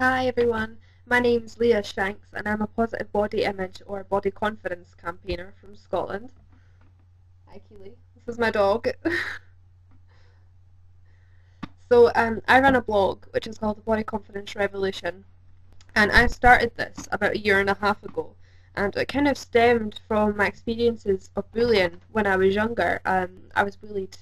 Hi everyone, my name's Leyah Shanks and I'm a positive body image or body confidence campaigner from Scotland. Hi Keely, this is my dog. I run a blog which is called the Body Confidence Revolution, and I started this about a year and a half ago, and it kind of stemmed from my experiences of bullying when I was younger. I was bullied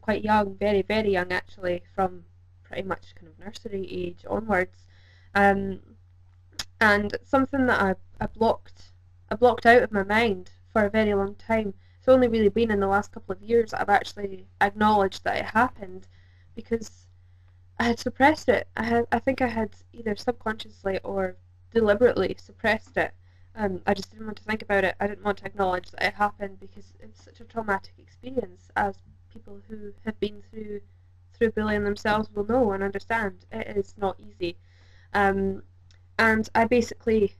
quite young, very very young actually, from pretty much kind of nursery age onwards. Um, and it's something that I blocked out of my mind for a very long time. It's only really been in the last couple of years that I've actually acknowledged that it happened, because I had suppressed it. I think I had either subconsciously or deliberately suppressed it. I just didn't want to think about it. I didn't want to acknowledge that it happened because it's such a traumatic experience, as people who have been through bullying themselves will know and understand. It is not easy. Um, and I basically,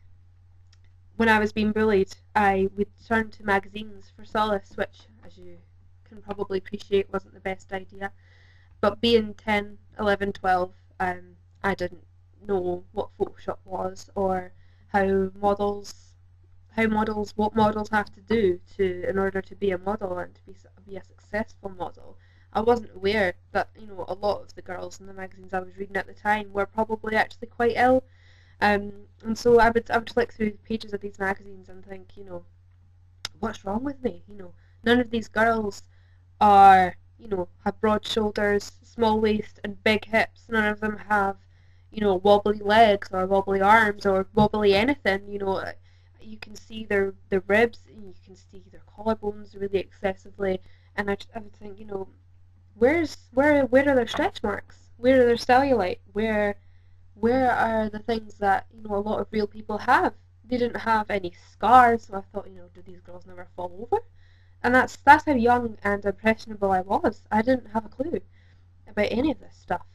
when I was being bullied, I would turn to magazines for solace, which, as you can probably appreciate, wasn't the best idea. But being 10, 11, 12, I didn't know what Photoshop was, or how models, what models have to do to in order to be a model and to be a successful model. I wasn't aware that a lot of the girls in the magazines I was reading at the time were probably actually quite ill. And so I would flick through the pages of these magazines and think, what's wrong with me? None of these girls are, have broad shoulders, small waist, and big hips. None of them have, wobbly legs or wobbly arms or wobbly anything. You can see their ribs and you can see their collarbones really excessively. And I would think, where are their stretch marks? Where are their cellulite? Where are the things that a lot of real people have? They didn't have any scars, so I thought, do these girls never fall over? And that's how young and impressionable I was. I didn't have a clue about any of this stuff.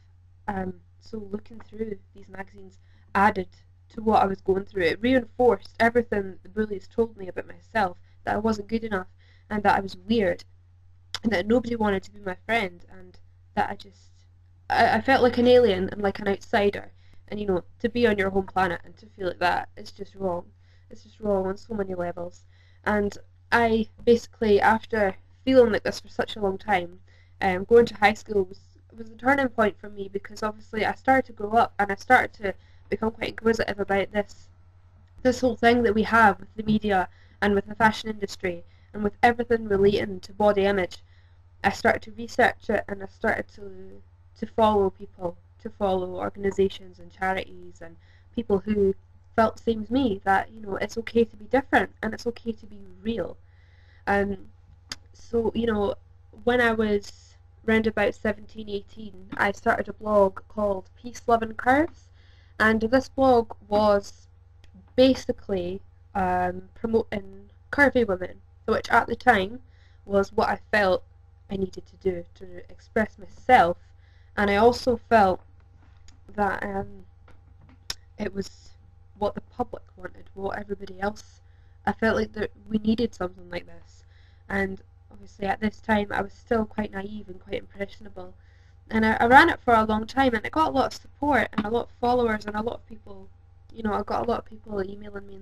So looking through these magazines added to what I was going through. It reinforced everything the bullies told me about myself, that I wasn't good enough, and that I was weird, and that nobody wanted to be my friend, and that I felt like an alien and like an outsider. And to be on your home planet and to feel like that, it's just wrong. It's just wrong on so many levels. And I basically, after feeling like this for such a long time, going to high school was a turning point for me, because obviously I started to grow up and I started to become quite inquisitive about this whole thing that we have with the media and with the fashion industry and with everything relating to body image. I started to research it, and I started to follow people, to follow organisations and charities and people who felt the same as me, that it's okay to be different and it's okay to be real. Um, so when I was round about 17, 18, I started a blog called Peace, Love and Curves, and this blog was basically promoting curvy women, which at the time was what I felt I needed to do to express myself. And I also felt that it was what the public wanted, what everybody else. I felt like that we needed something like this, and obviously at this time I was still quite naive and quite impressionable. And I ran it for a long time, and it got a lot of support and a lot of followers and a lot of people. I got a lot of people emailing me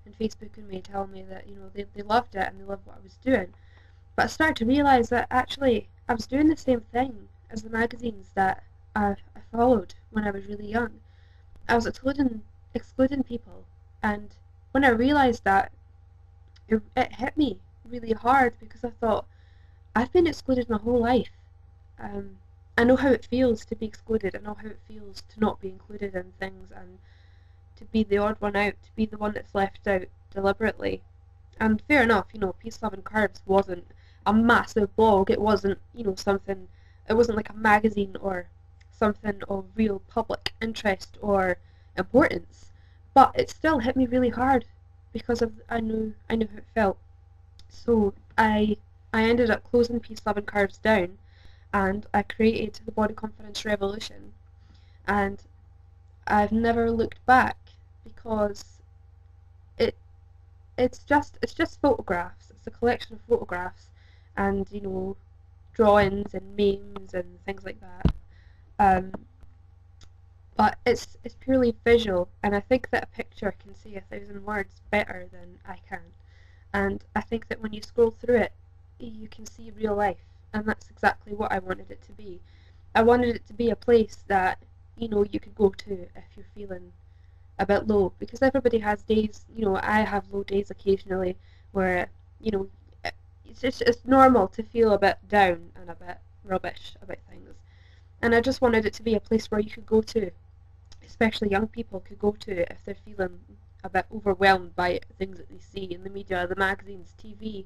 and Facebooking me, telling me that they loved it and they loved what I was doing. But I started to realise that actually I was doing the same thing as the magazines that I followed when I was really young. I was excluding people, and when I realised that, it hit me really hard, because I thought, I've been excluded my whole life. Um, I know how it feels to be excluded. I know how it feels to not be included in things and to be the odd one out, to be the one that's left out deliberately. And fair enough, Peace, Love and Carbs wasn't a massive blog. It wasn't, something, it wasn't like a magazine or something of real public interest or importance. But it still hit me really hard, because I knew how it felt. So I ended up closing Peace, Love and Carbs down, and I created the Body Confidence Revolution. And I've never looked back, because it it's just photographs. It's a collection of photographs and drawings and memes and things like that. Um, but it's purely visual, and I think that a picture can say 1,000 words better than I can. And I think that when you scroll through it, you can see real life, and that's exactly what I wanted it to be. I wanted it to be a place that you could go to if you're feeling a bit low, because everybody has days. I have low days occasionally where you know it's normal to feel a bit down and a bit rubbish about things. And I just wanted it to be a place where you could go to, especially young people could go to if they're feeling a bit overwhelmed by things that they see in the media, the magazines, TV,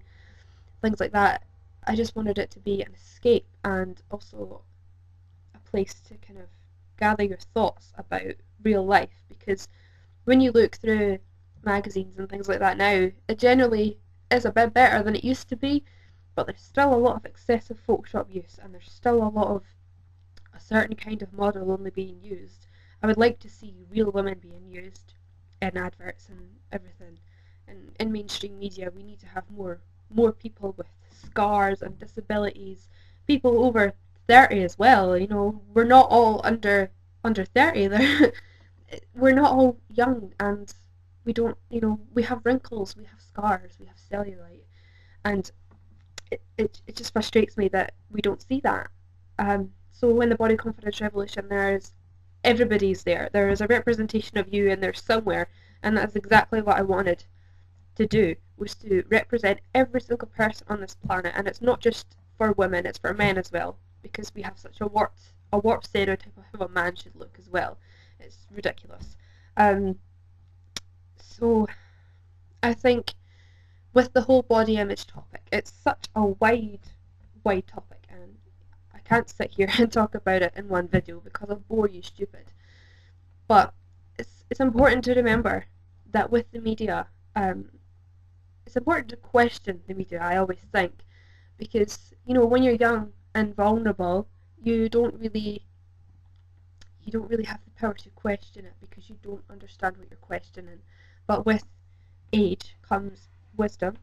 things like that. I just wanted it to be an escape and also a place to kind of gather your thoughts about real life, because when you look through magazines and things like that now, it generally is a bit better than it used to be, but there's still a lot of excessive Photoshop use, and there's still a lot of a certain kind of model only being used. I would like to see real women being used in adverts and everything. And in mainstream media, we need to have more people with scars and disabilities, people over 30 as well. We're not all under 30. We're not all young, and we don't. We have wrinkles, we have scars, we have cellulite, and it just frustrates me that we don't see that. So when the body confidence revolution, everybody's there. There is a representation of you in there somewhere, and that's exactly what I wanted to do, was to represent every single person on this planet. And it's not just for women, it's for men as well, because we have such a warped stereotype of how a man should look as well. It's ridiculous. So I think with the whole body image topic, it's such a wide topic, and I can't sit here and talk about it in one video because I'll bore you stupid. But it's important to remember that with the media, it's important to question the media, I always think, because when you're young and vulnerable, you don't really have the power to question it because you don't understand what you're questioning. But with age comes wisdom,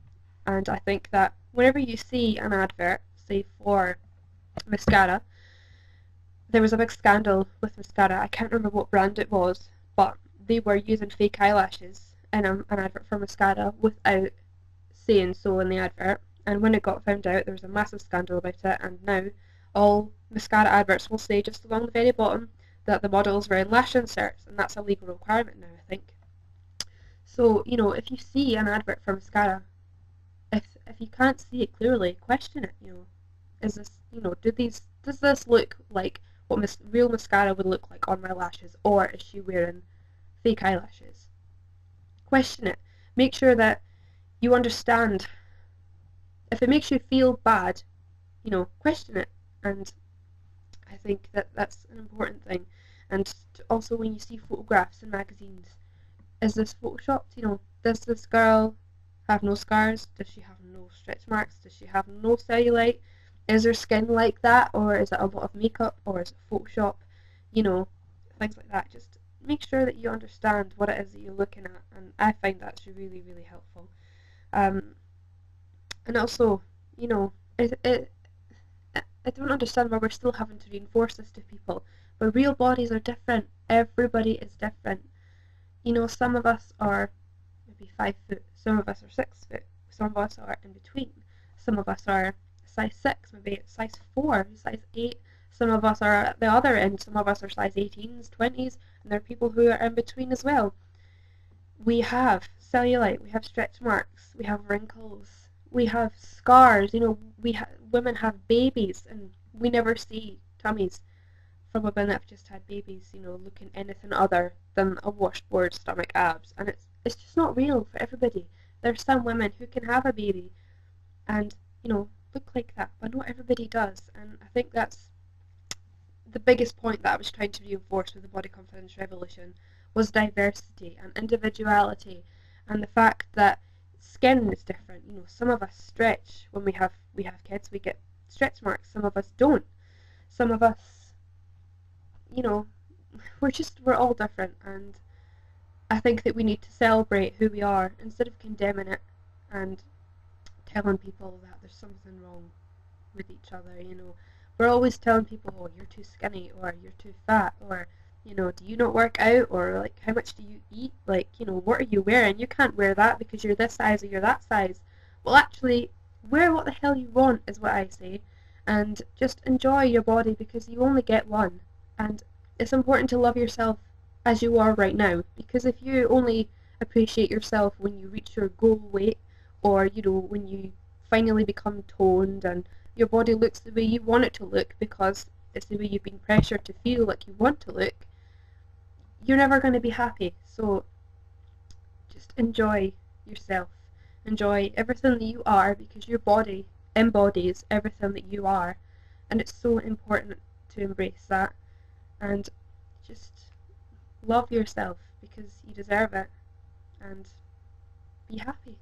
and I think that whenever you see an advert, say for mascara, there was a big scandal with mascara. I can't remember what brand it was, but they were using fake eyelashes in an advert for mascara without saying so in the advert. And when it got found out, there was a massive scandal about it, and now all mascara adverts will say just along the very bottom that the model is wearing lash inserts, and that's a legal requirement now, I think. So, if you see an advert for mascara, if you can't see it clearly, question it. Is this, does this look like what real mascara would look like on my lashes, or is she wearing fake eyelashes? Question it. Make sure that you understand. If it makes you feel bad, question it. And I think that that's an important thing. And also, when you see photographs in magazines, is this photoshopped? Does this girl have no scars? Does she have no stretch marks? Does she have no cellulite? Is her skin like that, or is it a lot of makeup, or is it Photoshop? Things like that. Just make sure that you understand what it is that you're looking at, and I find that's really, really helpful. And also, I don't understand why we're still having to reinforce this to people. But real bodies are different. Everybody is different. Some of us are maybe 5 foot, some of us are 6 foot, some of us are in between, some of us are size 6, maybe size 4, size 8, some of us are at the other end, some of us are size 18s, 20s, and there are people who are in between as well. We have cellulite, we have stretch marks, we have wrinkles, we have scars. Women have babies, and we never see tummies for women that have just had babies, looking anything other than a washboard stomach abs. And it's just not real for everybody. There's some women who can have a baby and, look like that, but not everybody does. And I think that's the biggest point that I was trying to reinforce with the body confidence revolution, was diversity and individuality, and the fact that skin is different. Some of us stretch when we have kids, we get stretch marks. Some of us don't. Some of us, we're all different, and I think that we need to celebrate who we are instead of condemning it and telling people that there's something wrong with each other. We're always telling people, oh, you're too skinny, or you're too fat, or You know, do you not work out, or like how much do you eat? Like, you know, what are you wearing? You can't wear that because you're this size or you're that size. Well, actually, wear what the hell you want is what I say, and just enjoy your body because you only get one. And it's important to love yourself as you are right now, because if you only appreciate yourself when you reach your goal weight, or you know, when you finally become toned and your body looks the way you want it to look because it's the way you've been pressured to feel like you want to look, you're never going to be happy. So just enjoy yourself. Enjoy everything that you are, because your body embodies everything that you are. And it's so important to embrace that. And just love yourself because you deserve it. And be happy.